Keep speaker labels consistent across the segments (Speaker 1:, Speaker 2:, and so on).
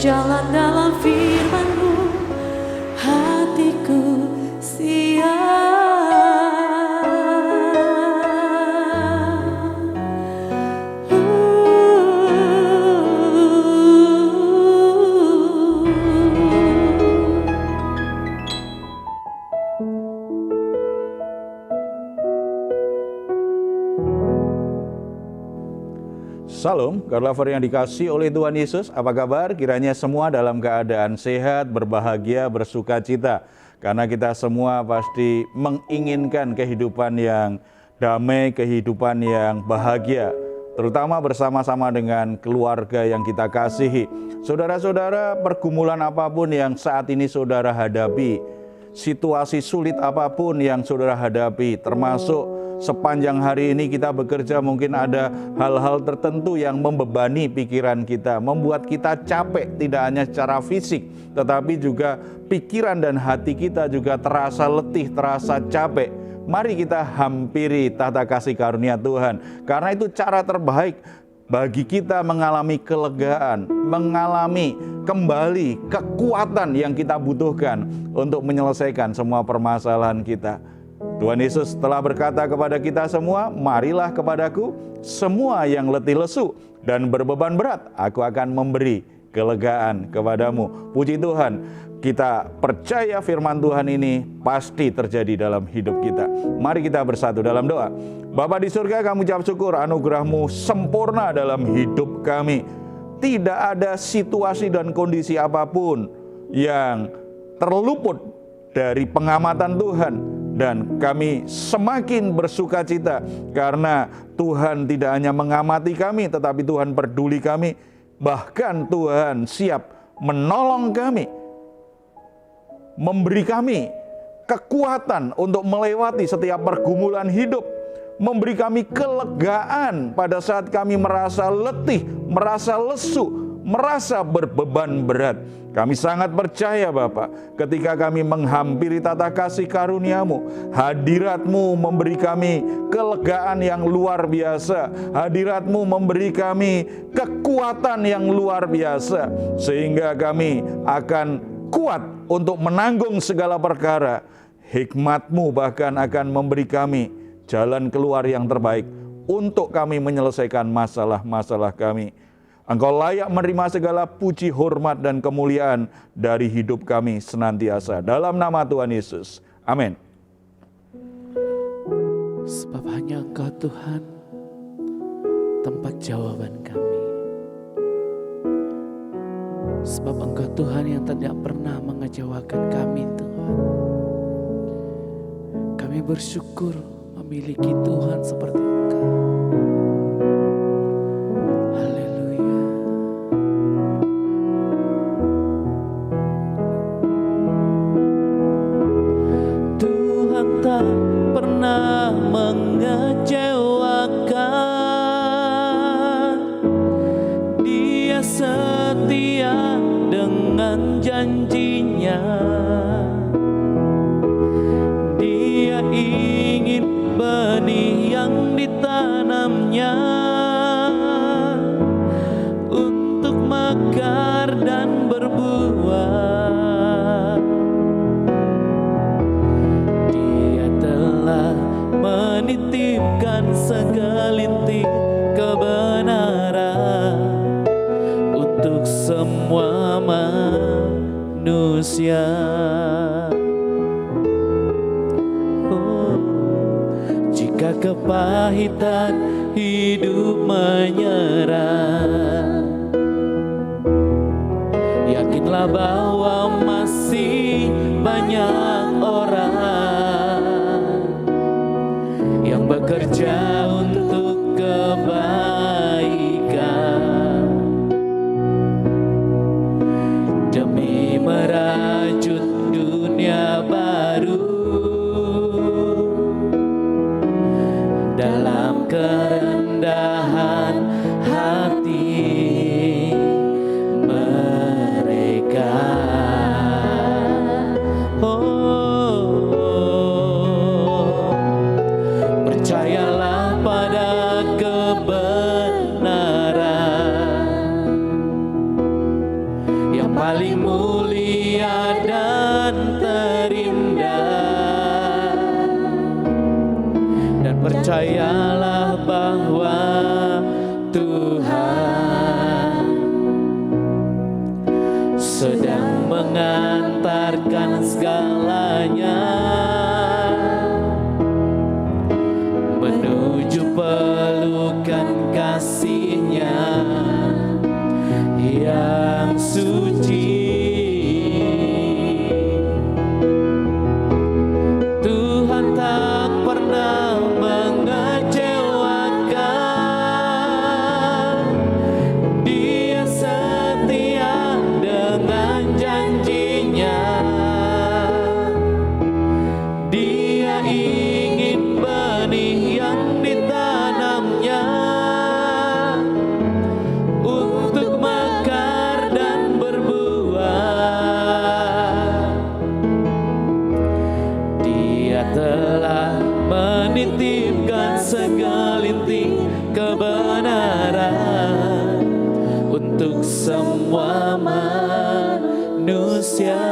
Speaker 1: berjalan dalam firman-Mu, hatiku siap.
Speaker 2: Salam, God lover yang dikasihi oleh Tuhan Yesus. Apa kabar? Kiranya semua dalam keadaan sehat, berbahagia, bersuka cita. Karena kita semua pasti menginginkan kehidupan yang damai, kehidupan yang bahagia. Terutama bersama-sama dengan keluarga yang kita kasihi. Saudara-saudara, pergumulan apapun yang saat ini saudara hadapi, situasi sulit apapun yang saudara hadapi, termasuk sepanjang hari ini kita bekerja, mungkin ada hal-hal tertentu yang membebani pikiran kita, membuat kita capek, tidak hanya secara fisik, tetapi juga pikiran dan hati kita juga terasa letih, terasa capek. Mari kita hampiri tahta kasih karunia Tuhan, karena itu cara terbaik bagi kita mengalami kelegaan, mengalami kembali kekuatan yang kita butuhkan untuk menyelesaikan semua permasalahan kita. Tuhan Yesus telah berkata kepada kita semua, marilah kepadaku semua yang letih lesu dan berbeban berat, aku akan memberi kelegaan kepadamu. Puji Tuhan, kita percaya firman Tuhan ini pasti terjadi dalam hidup kita. Mari kita bersatu dalam doa. Bapa di surga, kami ucap syukur anugerah-Mu sempurna dalam hidup kami. Tidak ada situasi dan kondisi apapun yang terluput dari pengamatan Tuhan. Dan kami semakin bersuka cita karena Tuhan tidak hanya mengamati kami, tetapi Tuhan peduli kami. Bahkan Tuhan siap menolong kami, memberi kami kekuatan untuk melewati setiap pergumulan hidup, memberi kami kelegaan pada saat kami merasa letih, merasa lesu, merasa berbeban berat. Kami sangat percaya Bapa, ketika kami menghampiri tata kasih karunia-Mu, hadirat-Mu memberi kami kelegaan yang luar biasa, hadirat-Mu memberi kami kekuatan yang luar biasa, sehingga kami akan kuat untuk menanggung segala perkara. Hikmat-Mu bahkan akan memberi kami jalan keluar yang terbaik untuk kami menyelesaikan masalah-masalah kami. Engkau layak menerima segala puji, hormat, dan kemuliaan dari hidup kami senantiasa. Dalam nama Tuhan Yesus. Amin.
Speaker 3: Sebab hanya Engkau Tuhan, tempat jawaban kami. Sebab Engkau Tuhan yang tidak pernah mengecewakan kami Tuhan. Kami bersyukur memiliki Tuhan seperti Engkau.
Speaker 4: Tak pernah mengecewakan. Dia setia dengan janjinya. Dia ingin benih yang ditanamnya untuk mekar dan berbuah. Menitipkan segelintir kebenaran untuk semua manusia. Jika kepahitan hidup menyerah, yakinlah bahwa masih banyak orang yang bekerja untuk kebaikan demi merajut dunia baru dalam kerendahan hati mereka. mengantarkan segalanya menuju pelukan kasih-Nya yang suci. Tuhan tak pernah mengecewakan, Dia setia dengan janji-Nya. Dia ingin benih yang ditanamnya untuk mekar dan berbuah. Dia telah menitipkan segelintir kebenaran untuk semua manusia.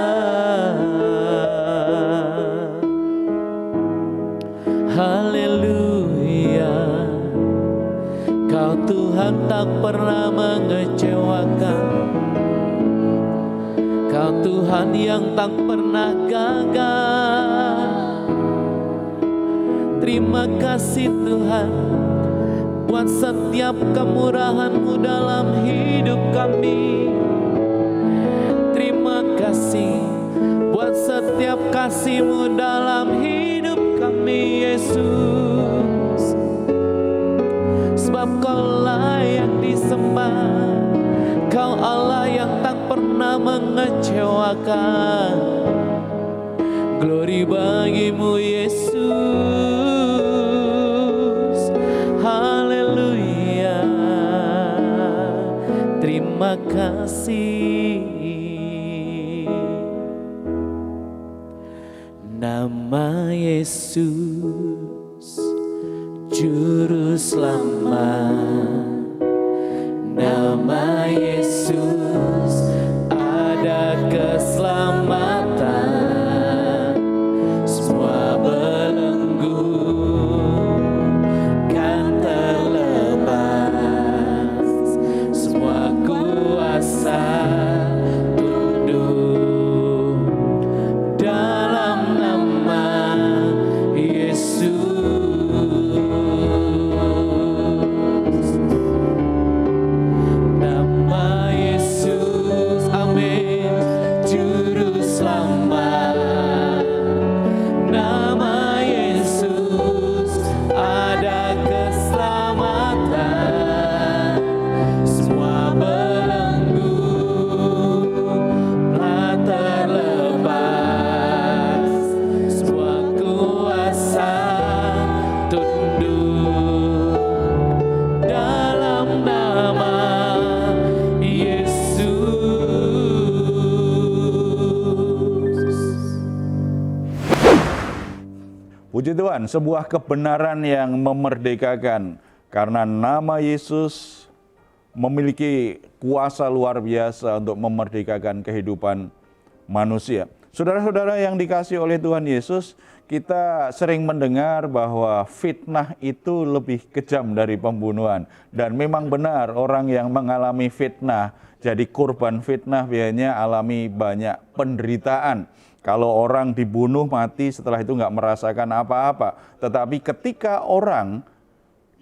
Speaker 4: Haleluya, Kau Tuhan tak pernah mengecewakan, Kau Tuhan yang tak pernah gagal. Terima kasih Tuhan buat setiap kemurahan-Mu dalam hidup kami. Terima kasih buat setiap kasih-Mu dalam hidup kami, Yesus. Sebab Kau layak disembah, Kau Allah yang tak pernah mengecewakan. Glory bagi-Mu, Yesus. Haleluya. Terima kasih. Nama Yesus Juru Selamat, nama Yesus ada keselamatan. Semua belenggu kan terlepas, semua kuasa tunduk dalam nama Yesus. Nama Yesus, amin, Juru Selamat. Nama Yesus ada keselamatan. Semua belenggu telah terlepas, semua kuasa tunduk dalam nama Yesus.
Speaker 2: Puji Tuhan, sebuah kebenaran yang memerdekakan karena nama Yesus memiliki kuasa luar biasa untuk memerdekakan kehidupan manusia. Saudara-saudara yang dikasihi oleh Tuhan Yesus, kita sering mendengar bahwa fitnah itu lebih kejam dari pembunuhan. Dan memang benar, orang yang mengalami fitnah, jadi korban fitnah biasanya alami banyak penderitaan. Kalau orang dibunuh mati setelah itu nggak merasakan apa-apa. Tetapi ketika orang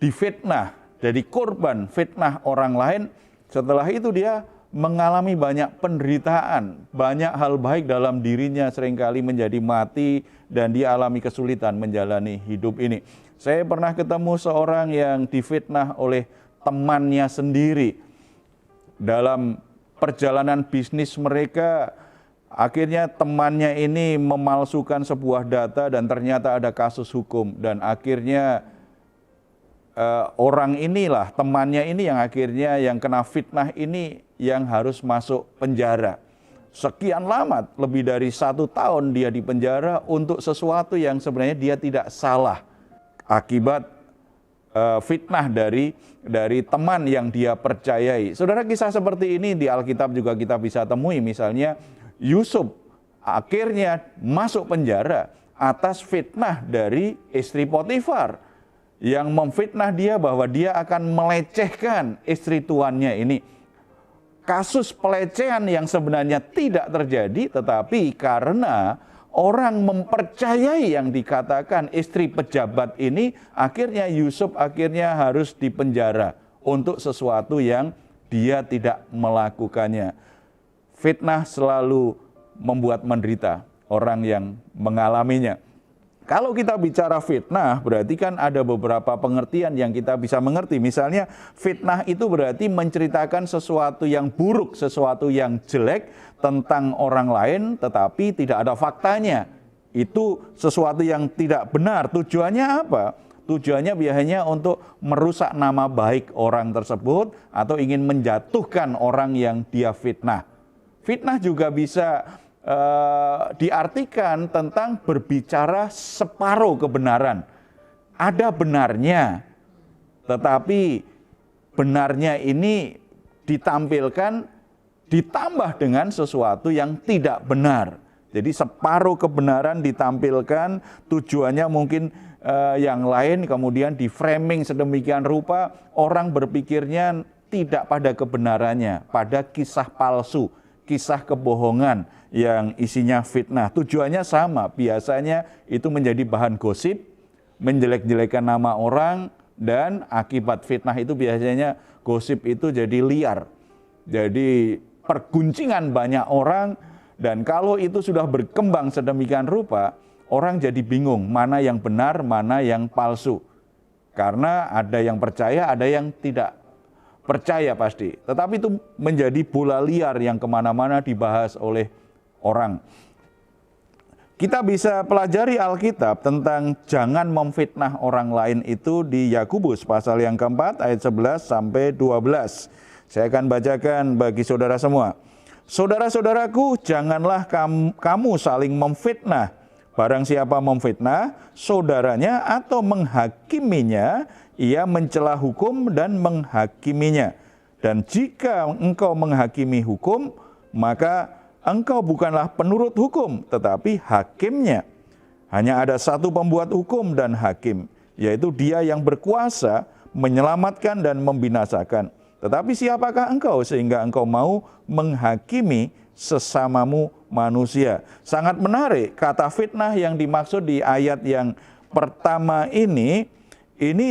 Speaker 2: difitnah, jadi korban fitnah orang lain, setelah itu dia mengalami banyak penderitaan, banyak hal baik dalam dirinya seringkali menjadi mati dan dia alami kesulitan menjalani hidup ini. Saya pernah ketemu seorang yang difitnah oleh temannya sendiri. Dalam perjalanan bisnis mereka, akhirnya temannya ini memalsukan sebuah data dan ternyata ada kasus hukum. Dan akhirnya orang inilah, temannya ini yang akhirnya yang kena fitnah ini yang harus masuk penjara. Sekian lama, lebih dari 1 tahun dia di penjara untuk sesuatu yang sebenarnya dia tidak salah. Akibat fitnah dari teman yang dia percayai. Saudara, kisah seperti ini di Alkitab juga kita bisa temui. Misalnya Yusuf akhirnya masuk penjara atas fitnah dari istri Potifar yang memfitnah dia bahwa dia akan melecehkan istri tuannya ini. kasus pelecehan yang sebenarnya tidak terjadi, tetapi karena orang mempercayai yang dikatakan istri pejabat ini, akhirnya Yusuf akhirnya harus dipenjara untuk sesuatu yang dia tidak melakukannya. Fitnah selalu membuat menderita orang yang mengalaminya. Kalau kita bicara fitnah, berarti kan ada beberapa pengertian yang kita bisa mengerti. Misalnya fitnah itu berarti menceritakan sesuatu yang buruk, sesuatu yang jelek tentang orang lain, tetapi tidak ada faktanya. Itu sesuatu yang tidak benar. Tujuannya apa? Tujuannya biasanya untuk merusak nama baik orang tersebut atau ingin menjatuhkan orang yang dia fitnah. Fitnah juga bisa diartikan tentang berbicara separuh kebenaran. Ada benarnya, tetapi benarnya ini ditampilkan ditambah dengan sesuatu yang tidak benar. Jadi separuh kebenaran ditampilkan, tujuannya mungkin yang lain, kemudian di framing sedemikian rupa orang berpikirnya tidak pada kebenarannya, pada kisah palsu, kisah kebohongan yang isinya fitnah. Tujuannya sama, biasanya itu menjadi bahan gosip, menjelek-jelekan nama orang, dan akibat fitnah itu biasanya gosip itu jadi liar. Jadi perguncingan banyak orang, dan kalau itu sudah berkembang sedemikian rupa, orang jadi bingung mana yang benar, mana yang palsu. Karena ada yang percaya, ada yang tidak percaya pasti. Tetapi itu menjadi bola liar yang kemana-mana dibahas oleh orang. Kita bisa pelajari Alkitab tentang jangan memfitnah orang lain itu di Yakobus pasal yang keempat ayat 11 sampai 12. Saya akan bacakan bagi saudara semua. Saudara-saudaraku, janganlah kamu saling memfitnah. Barang siapa memfitnah saudaranya atau menghakiminya, ia mencela hukum dan menghakiminya. Dan jika engkau menghakimi hukum, maka engkau bukanlah penurut hukum, tetapi hakimnya. Hanya ada satu pembuat hukum dan hakim, yaitu Dia yang berkuasa menyelamatkan dan membinasakan. Tetapi siapakah engkau sehingga engkau mau menghakimi sesamamu manusia? Sangat menarik, kata fitnah yang dimaksud di ayat yang pertama ini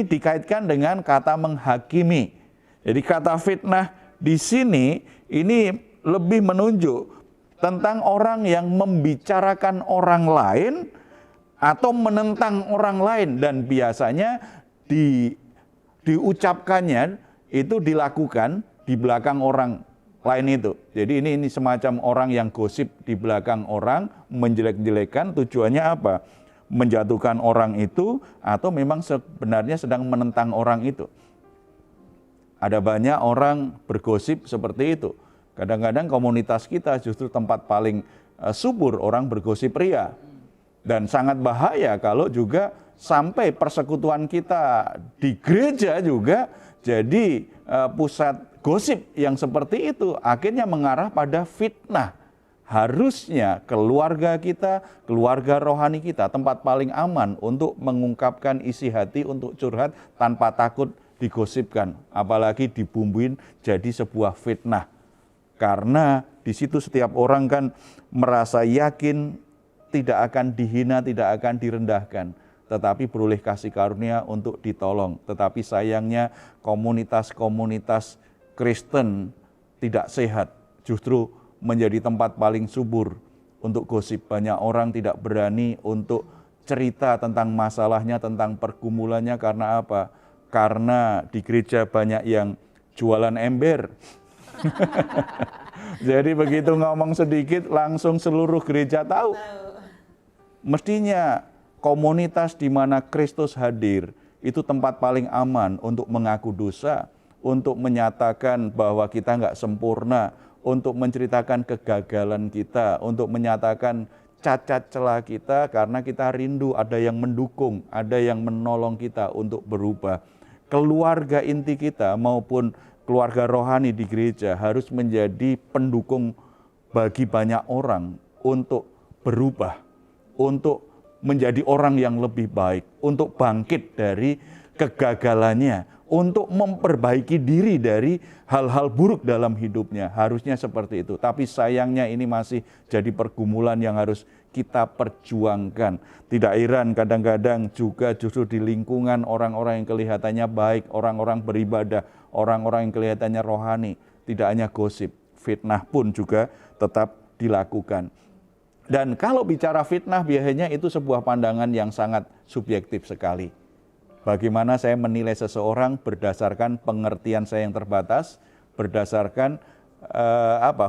Speaker 2: dikaitkan dengan kata menghakimi. Jadi kata fitnah di sini ini lebih menunjuk tentang orang yang membicarakan orang lain atau menentang orang lain, dan biasanya diucapkannya itu dilakukan di belakang orang lain itu. Jadi ini semacam orang yang gosip di belakang orang, menjelek-jelekan. Tujuannya apa? Menjatuhkan orang itu atau memang sebenarnya sedang menentang orang itu. Ada banyak orang bergosip seperti itu. Kadang-kadang komunitas kita justru tempat paling subur orang bergosip ria. Dan sangat bahaya kalau juga sampai persekutuan kita di gereja juga jadi pusat gosip yang seperti itu. Akhirnya mengarah pada fitnah. Harusnya keluarga kita, keluarga rohani kita, tempat paling aman untuk mengungkapkan isi hati, untuk curhat tanpa takut digosipkan. Apalagi dibumbuin jadi sebuah fitnah. Karena di situ setiap orang kan merasa yakin tidak akan dihina, tidak akan direndahkan, tetapi beroleh kasih karunia untuk ditolong. Tetapi sayangnya komunitas-komunitas Kristen tidak sehat, justru menjadi tempat paling subur untuk gosip. Banyak orang tidak berani untuk cerita tentang masalahnya, tentang pergumulannya. Karena apa? Karena di gereja banyak yang jualan ember. Jadi begitu ngomong sedikit langsung seluruh gereja tahu. Mestinya komunitas di mana Kristus hadir itu tempat paling aman untuk mengaku dosa, untuk menyatakan bahwa kita nggak sempurna, untuk menceritakan kegagalan kita, untuk menyatakan cacat celah kita, karena kita rindu ada yang mendukung, ada yang menolong kita untuk berubah. Keluarga inti kita maupun keluarga rohani di gereja harus menjadi pendukung bagi banyak orang untuk berubah, untuk menjadi orang yang lebih baik, untuk bangkit dari kegagalannya, untuk memperbaiki diri dari hal-hal buruk dalam hidupnya. Harusnya seperti itu. Tapi sayangnya ini masih jadi pergumulan yang harus kita perjuangkan. Tidak heran kadang-kadang juga justru di lingkungan orang-orang yang kelihatannya baik, orang-orang beribadah, orang-orang yang kelihatannya rohani. Tidak hanya gosip, fitnah pun juga tetap dilakukan. Dan kalau bicara fitnah biasanya itu sebuah pandangan yang sangat subjektif sekali. Bagaimana saya menilai seseorang berdasarkan pengertian saya yang terbatas, berdasarkan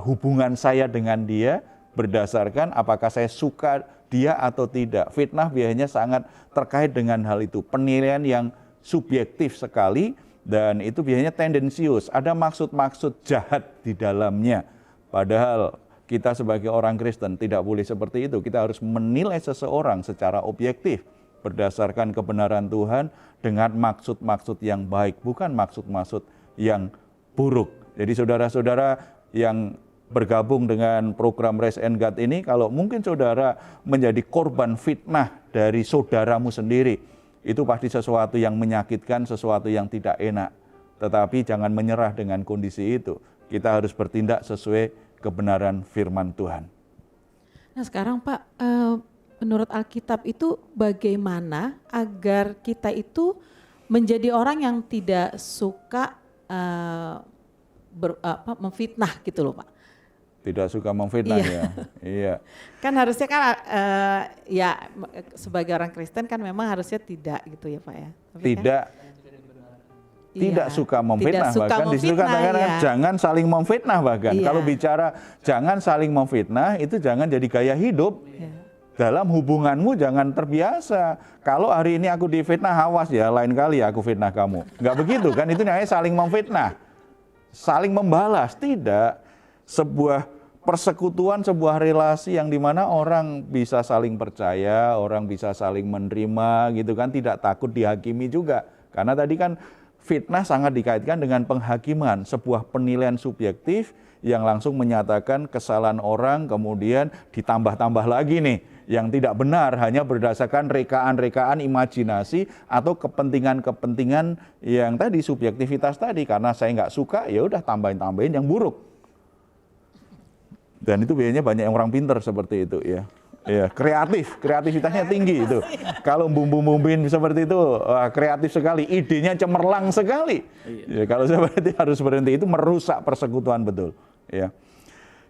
Speaker 2: hubungan saya dengan dia, berdasarkan apakah saya suka dia atau tidak. Fitnah biasanya sangat terkait dengan hal itu, penilaian yang subjektif sekali dan itu biasanya tendensius, ada maksud-maksud jahat di dalamnya. Padahal kita sebagai orang Kristen tidak boleh seperti itu, kita harus menilai seseorang secara objektif, berdasarkan kebenaran Tuhan dengan maksud-maksud yang baik, bukan maksud-maksud yang buruk. Jadi saudara-saudara yang bergabung dengan program Raise and Guide ini, kalau mungkin saudara menjadi korban fitnah dari saudaramu sendiri, itu pasti sesuatu yang menyakitkan, sesuatu yang tidak enak. Tetapi jangan menyerah dengan kondisi itu. Kita harus bertindak sesuai kebenaran firman Tuhan.
Speaker 1: Nah sekarang Pak, menurut Alkitab itu bagaimana agar kita itu menjadi orang yang tidak suka memfitnah gitu loh Pak?
Speaker 2: Tidak suka memfitnah ya. Iya.
Speaker 1: Kan harusnya kan ya sebagai orang Kristen kan memang harusnya tidak gitu ya Pak ya. Tapi
Speaker 2: tidak
Speaker 1: kan,
Speaker 2: tidak suka memfitnah, bahkan disitu katakan jangan saling memfitnah bahkan. Kalau bicara jangan saling memfitnah itu jangan jadi gaya hidup. Dalam hubunganmu jangan terbiasa. Kalau hari ini aku difitnah, awas ya lain kali aku fitnah kamu. Enggak begitu kan, itu namanya saling memfitnah. Saling membalas, tidak. Sebuah persekutuan, sebuah relasi yang dimana orang bisa saling percaya, orang bisa saling menerima gitu kan, tidak takut dihakimi juga. Karena tadi kan fitnah sangat dikaitkan dengan penghakiman, sebuah penilaian subjektif yang langsung menyatakan kesalahan orang, kemudian ditambah-tambah lagi nih, yang tidak benar hanya berdasarkan rekaan-rekaan imajinasi atau kepentingan-kepentingan yang tadi subjektivitas tadi, karena saya nggak suka ya udah tambahin-tambahin yang buruk. Dan itu biasanya banyak yang orang pinter seperti itu ya. Ya, kreativitasnya tinggi itu. Kalau bumbu-bumbuin seperti itu, kreatif sekali, idenya cemerlang sekali. Ya, kalau seperti harus berhenti, itu merusak persekutuan betul. Ya.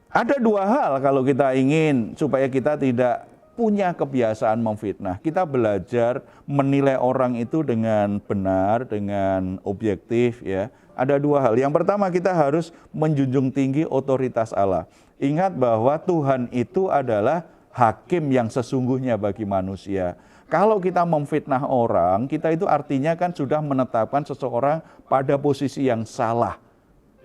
Speaker 2: Ada dua hal kalau kita ingin supaya kita tidak punya kebiasaan memfitnah. Kita belajar menilai orang itu dengan benar, dengan objektif. Ya. Ada dua hal. Yang pertama kita harus menjunjung tinggi otoritas Allah. Ingat bahwa Tuhan itu adalah hakim yang sesungguhnya bagi manusia. Kalau kita memfitnah orang, kita itu artinya kan sudah menetapkan seseorang pada posisi yang salah.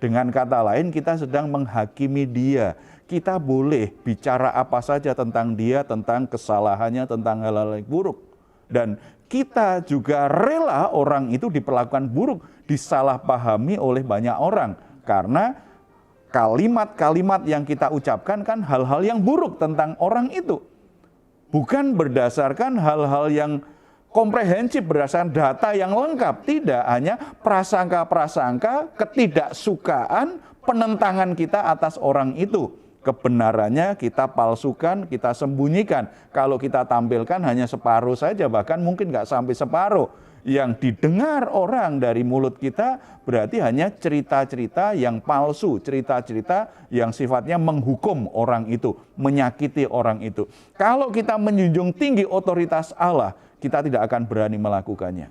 Speaker 2: Dengan kata lain, kita sedang menghakimi dia. Kita boleh bicara apa saja tentang dia, tentang kesalahannya, tentang hal-hal yang buruk. Dan kita juga rela orang itu diperlakukan buruk, disalahpahami oleh banyak orang. Karena kalimat-kalimat yang kita ucapkan kan hal-hal yang buruk tentang orang itu. Bukan berdasarkan hal-hal yang komprehensif, berdasarkan data yang lengkap. Tidak, hanya prasangka-prasangka, ketidaksukaan, penentangan kita atas orang itu. Kebenarannya kita palsukan, kita sembunyikan. Kalau kita tampilkan hanya separuh saja, bahkan mungkin nggak sampai separuh. Yang didengar orang dari mulut kita berarti hanya cerita-cerita yang palsu, cerita-cerita yang sifatnya menghukum orang itu, menyakiti orang itu. Kalau kita menjunjung tinggi otoritas Allah, kita tidak akan berani melakukannya.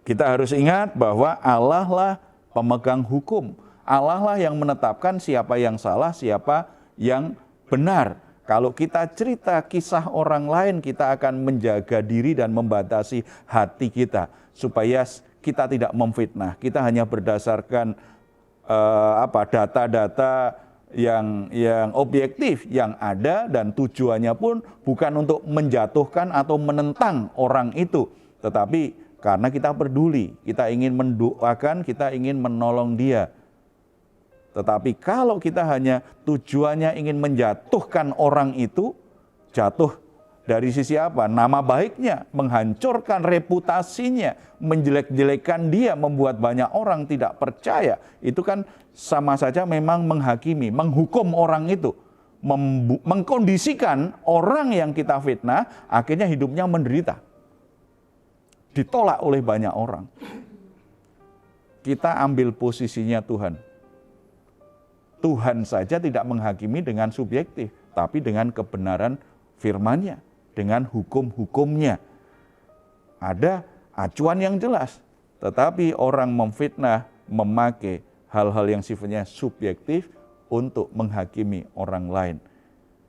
Speaker 2: Kita harus ingat bahwa Allah lah pemegang hukum. Allah lah yang menetapkan siapa yang salah, siapa yang benar. Kalau kita cerita kisah orang lain, kita akan menjaga diri dan membatasi hati kita supaya kita tidak memfitnah. Kita hanya berdasarkan data-data yang objektif yang ada, dan tujuannya pun bukan untuk menjatuhkan atau menentang orang itu, tetapi karena kita peduli, kita ingin mendoakan, kita ingin menolong dia. Tetapi kalau kita hanya tujuannya ingin menjatuhkan orang itu, jatuh Dari sisi apa? Nama baiknya, menghancurkan reputasinya, menjelek-jelekan dia, membuat banyak orang tidak percaya. Itu kan sama saja memang menghakimi, menghukum orang itu. Mengkondisikan orang yang kita fitnah, akhirnya hidupnya menderita. Ditolak oleh banyak orang. Kita ambil posisinya Tuhan. Tuhan saja tidak menghakimi dengan subjektif, tapi dengan kebenaran firman-Nya, dengan hukum-hukumnya. Ada acuan yang jelas, tetapi orang memfitnah memakai hal-hal yang sifatnya subjektif untuk menghakimi orang lain.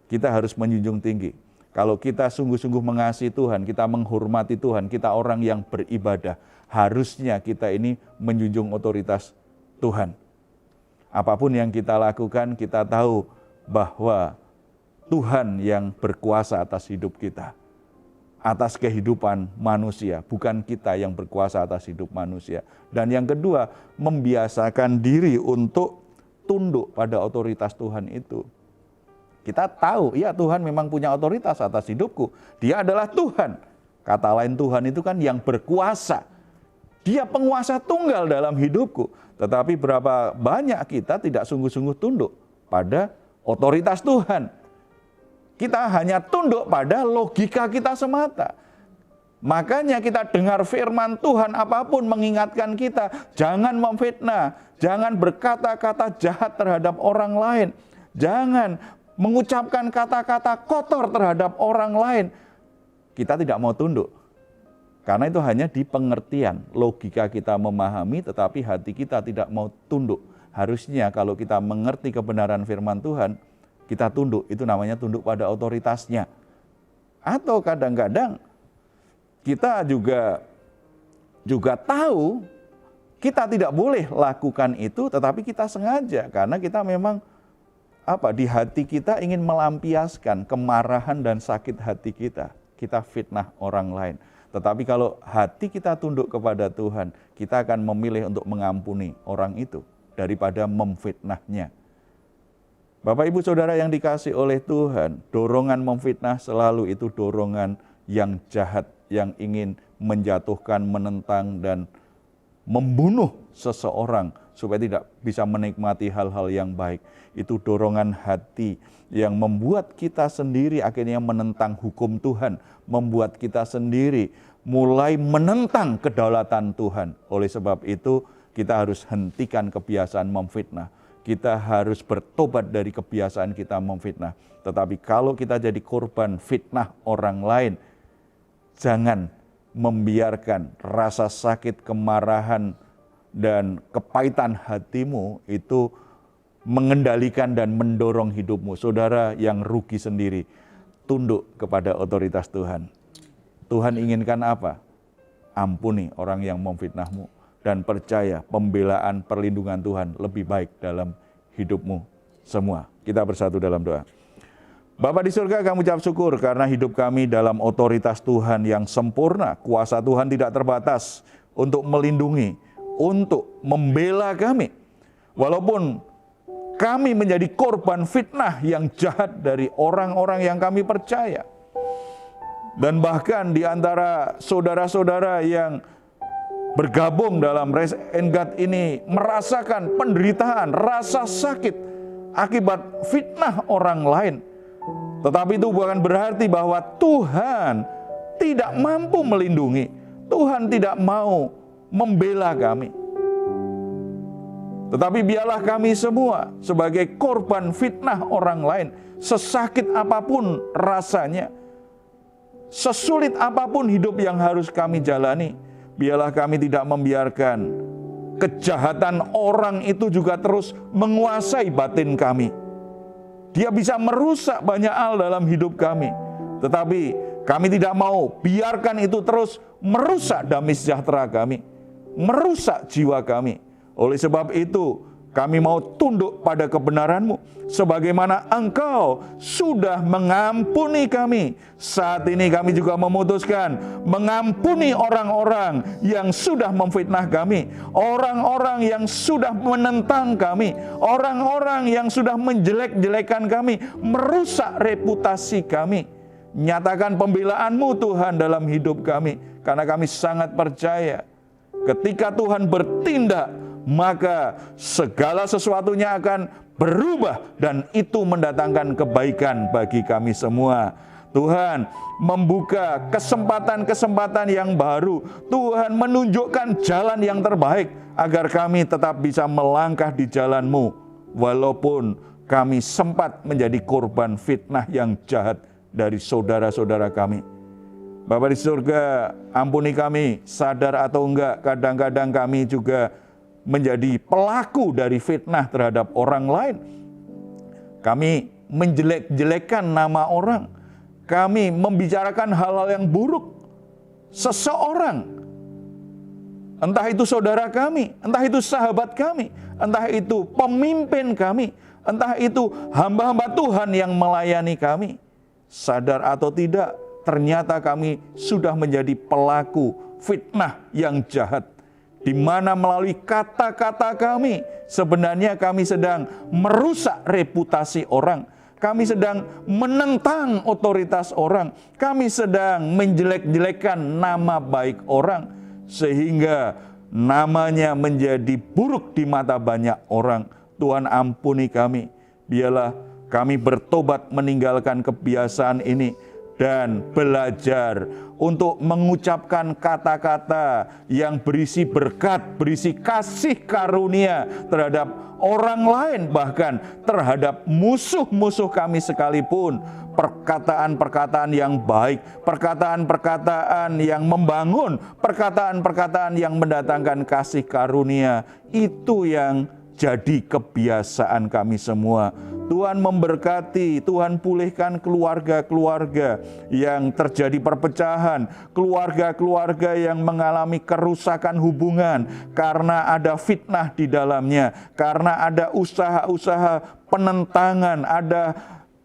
Speaker 2: Kita harus menjunjung tinggi. Kalau kita sungguh-sungguh mengasihi Tuhan, kita menghormati Tuhan, kita orang yang beribadah, harusnya kita ini menjunjung otoritas Tuhan. Apapun yang kita lakukan, kita tahu bahwa Tuhan yang berkuasa atas hidup kita, atas kehidupan manusia, bukan kita yang berkuasa atas hidup manusia. Dan yang kedua, membiasakan diri untuk tunduk pada otoritas Tuhan itu. Kita tahu, ya Tuhan memang punya otoritas atas hidupku. Dia adalah Tuhan. Kata lain Tuhan itu kan yang berkuasa. Dia penguasa tunggal dalam hidupku. Tetapi berapa banyak kita tidak sungguh-sungguh tunduk pada otoritas Tuhan. Kita hanya tunduk pada logika kita semata. Makanya kita dengar firman Tuhan apapun mengingatkan kita, jangan memfitnah, jangan berkata-kata jahat terhadap orang lain, jangan mengucapkan kata-kata kotor terhadap orang lain. Kita tidak mau tunduk. Karena itu hanya di pengertian, logika kita memahami tetapi hati kita tidak mau tunduk. Harusnya kalau kita mengerti kebenaran firman Tuhan, kita tunduk, itu namanya tunduk pada otoritasnya. Atau kadang-kadang kita juga tahu kita tidak boleh lakukan itu, tetapi kita sengaja karena kita memang di hati kita ingin melampiaskan kemarahan dan sakit hati kita. Kita fitnah orang lain. Tetapi kalau hati kita tunduk kepada Tuhan, kita akan memilih untuk mengampuni orang itu daripada memfitnahnya. Bapak Ibu Saudara yang dikasihi oleh Tuhan, dorongan memfitnah selalu itu dorongan yang jahat, yang ingin menjatuhkan, menentang, dan membunuh seseorang supaya tidak bisa menikmati hal-hal yang baik. Itu dorongan hati yang membuat kita sendiri akhirnya menentang hukum Tuhan, membuat kita sendiri mulai menentang kedaulatan Tuhan. Oleh sebab itu, kita harus hentikan kebiasaan memfitnah. Kita harus bertobat dari kebiasaan kita memfitnah. Tetapi kalau kita jadi korban fitnah orang lain, jangan membiarkan rasa sakit, kemarahan, dan kepahitan hatimu itu mengendalikan dan mendorong hidupmu. Saudara yang rugi sendiri, tunduk kepada otoritas Tuhan. Tuhan inginkan apa? Ampuni orang yang memfitnahmu. Dan percaya pembelaan perlindungan Tuhan lebih baik dalam hidupmu semua. Kita bersatu dalam doa. Bapa di surga, kami ucap syukur karena hidup kami dalam otoritas Tuhan yang sempurna. Kuasa Tuhan tidak terbatas untuk melindungi, untuk membela kami. Walaupun kami menjadi korban fitnah yang jahat dari orang-orang yang kami percaya. Dan bahkan di antara saudara-saudara yang bergabung dalam Rise and God ini merasakan penderitaan, rasa sakit akibat fitnah orang lain. Tetapi itu bukan berarti bahwa Tuhan tidak mampu melindungi. Tuhan tidak mau membela kami. Tetapi biarlah kami semua sebagai korban fitnah orang lain, sesakit apapun rasanya, sesulit apapun hidup yang harus kami jalani, biarlah kami tidak membiarkan kejahatan orang itu juga terus menguasai batin kami. Dia bisa merusak banyak hal dalam hidup kami. Tetapi kami tidak mau biarkan itu terus merusak damai sejahtera kami, merusak jiwa kami. Oleh sebab itu, kami mau tunduk pada kebenaran-Mu, sebagaimana Engkau sudah mengampuni kami. Saat ini kami juga memutuskan mengampuni orang-orang yang sudah memfitnah kami, orang-orang yang sudah menentang kami, orang-orang yang sudah menjelek-jelekan kami, merusak reputasi kami. Nyatakan pembelaan-Mu Tuhan dalam hidup kami. Karena kami sangat percaya ketika Tuhan bertindak, maka segala sesuatunya akan berubah dan itu mendatangkan kebaikan bagi kami semua. Tuhan membuka kesempatan-kesempatan yang baru. Tuhan menunjukkan jalan yang terbaik agar kami tetap bisa melangkah di jalan-Mu. Walaupun kami sempat menjadi korban fitnah yang jahat dari saudara-saudara kami. Bapa di surga, ampuni kami, sadar atau enggak, kadang-kadang kami juga menjadi pelaku dari fitnah terhadap orang lain. Kami menjelek-jelekan nama orang. Kami membicarakan hal-hal yang buruk seseorang. Entah itu saudara kami, entah itu sahabat kami, entah itu pemimpin kami, entah itu hamba-hamba Tuhan yang melayani kami. Sadar atau tidak, ternyata kami sudah menjadi pelaku fitnah yang jahat. Di mana melalui kata-kata kami, sebenarnya kami sedang merusak reputasi orang. Kami sedang menentang otoritas orang. Kami sedang menjelek-jelekan nama baik orang. Sehingga namanya menjadi buruk di mata banyak orang. Tuhan ampuni kami. Biarlah kami bertobat meninggalkan kebiasaan ini. Dan belajar untuk mengucapkan kata-kata yang berisi berkat, berisi kasih karunia terhadap orang lain, bahkan terhadap musuh-musuh kami sekalipun. Perkataan-perkataan yang baik, perkataan-perkataan yang membangun, perkataan-perkataan yang mendatangkan kasih karunia, itu yang jadi kebiasaan kami semua. Tuhan memberkati, Tuhan pulihkan keluarga-keluarga yang terjadi perpecahan, keluarga-keluarga yang mengalami kerusakan hubungan karena ada fitnah di dalamnya, karena ada usaha-usaha penentangan, ada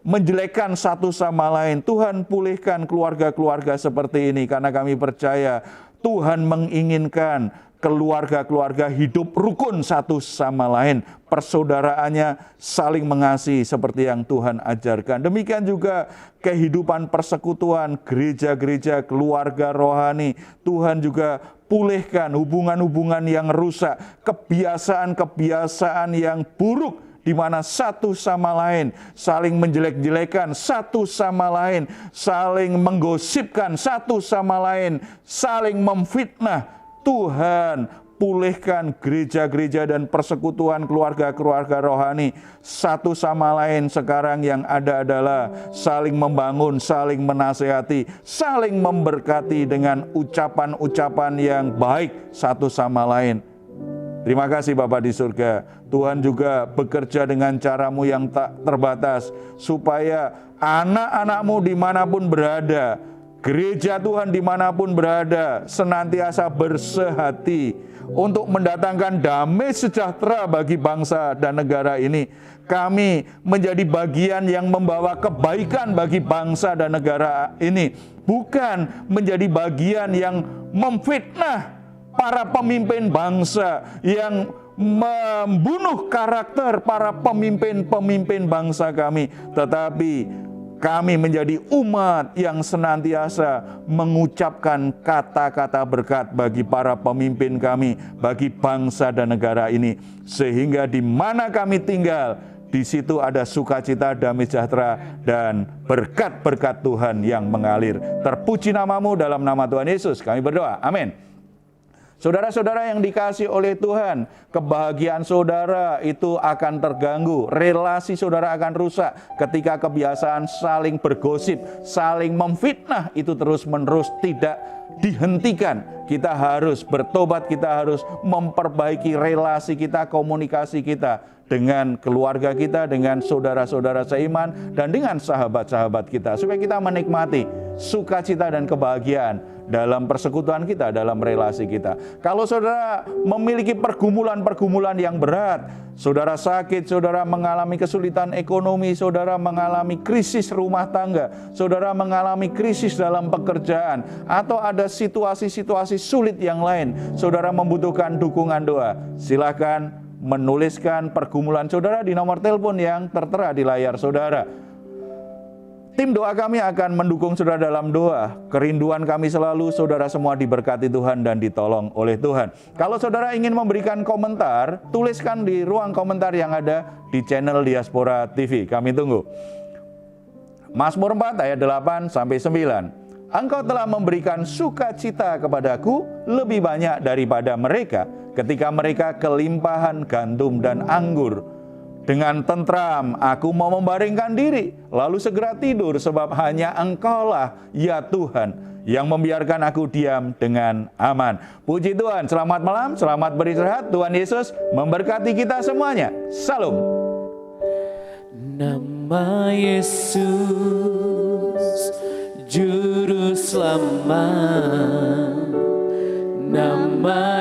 Speaker 2: menjelekkan satu sama lain. Tuhan pulihkan keluarga-keluarga seperti ini karena kami percaya Tuhan menginginkan keluarga-keluarga hidup rukun satu sama lain. Persaudaraannya saling mengasihi seperti yang Tuhan ajarkan. Demikian juga kehidupan persekutuan, gereja-gereja, keluarga rohani. Tuhan juga pulihkan hubungan-hubungan yang rusak, kebiasaan-kebiasaan yang buruk, di mana satu sama lain saling menjelek-jelekan, satu sama lain saling menggosipkan, satu sama lain saling memfitnah. Tuhan pulihkan gereja-gereja dan persekutuan keluarga-keluarga rohani. Satu sama lain sekarang yang ada adalah saling membangun, saling menasehati, saling memberkati dengan ucapan-ucapan yang baik satu sama lain. Terima kasih Bapa di surga. Tuhan juga bekerja dengan cara-Mu yang tak terbatas, supaya anak-anak-Mu dimanapun berada, gereja Tuhan dimanapun berada, senantiasa bersehati untuk mendatangkan damai sejahtera bagi bangsa dan negara ini. Kami menjadi bagian yang membawa kebaikan bagi bangsa dan negara ini, bukan menjadi bagian yang memfitnah para pemimpin bangsa, yang membunuh karakter para pemimpin-pemimpin bangsa kami, tetapi kami menjadi umat yang senantiasa mengucapkan kata-kata berkat bagi para pemimpin kami, bagi bangsa dan negara ini. Sehingga di mana kami tinggal, di situ ada sukacita, damai sejahtera, dan berkat-berkat Tuhan yang mengalir. Terpuji nama-Mu, dalam nama Tuhan Yesus kami berdoa. Amin. Saudara-saudara yang dikasihi oleh Tuhan, kebahagiaan saudara itu akan terganggu, relasi saudara akan rusak ketika kebiasaan saling bergosip, saling memfitnah itu terus-menerus tidak dihentikan. Kita harus bertobat, kita harus memperbaiki relasi kita, komunikasi kita dengan keluarga kita, dengan saudara-saudara seiman, dan dengan sahabat-sahabat kita, supaya kita menikmati sukacita dan kebahagiaan dalam persekutuan kita, dalam relasi kita. Kalau saudara memiliki pergumulan-pergumulan yang berat, saudara sakit, saudara mengalami kesulitan ekonomi, saudara mengalami krisis rumah tangga, saudara mengalami krisis dalam pekerjaan, atau ada situasi-situasi sulit yang lain, saudara membutuhkan dukungan doa, silakan menuliskan pergumulan saudara di nomor telepon yang tertera di layar saudara. Tim doa kami akan mendukung saudara dalam doa. Kerinduan kami selalu saudara semua diberkati Tuhan dan ditolong oleh Tuhan. Kalau saudara ingin memberikan komentar, tuliskan di ruang komentar yang ada di channel Diaspora TV. Kami tunggu. Mazmur 4 ayat 8 sampai 9. Engkau telah memberikan sukacita kepadaku lebih banyak daripada mereka ketika mereka kelimpahan gandum dan anggur. Dengan tentram aku mau membaringkan diri, lalu segera tidur, sebab hanya Engkaulah ya Tuhan yang membiarkan aku diam dengan aman. Puji Tuhan, selamat malam, selamat beristirahat. Tuhan Yesus memberkati kita semuanya. Salam.
Speaker 4: Nama Yesus Juru Selamat, nama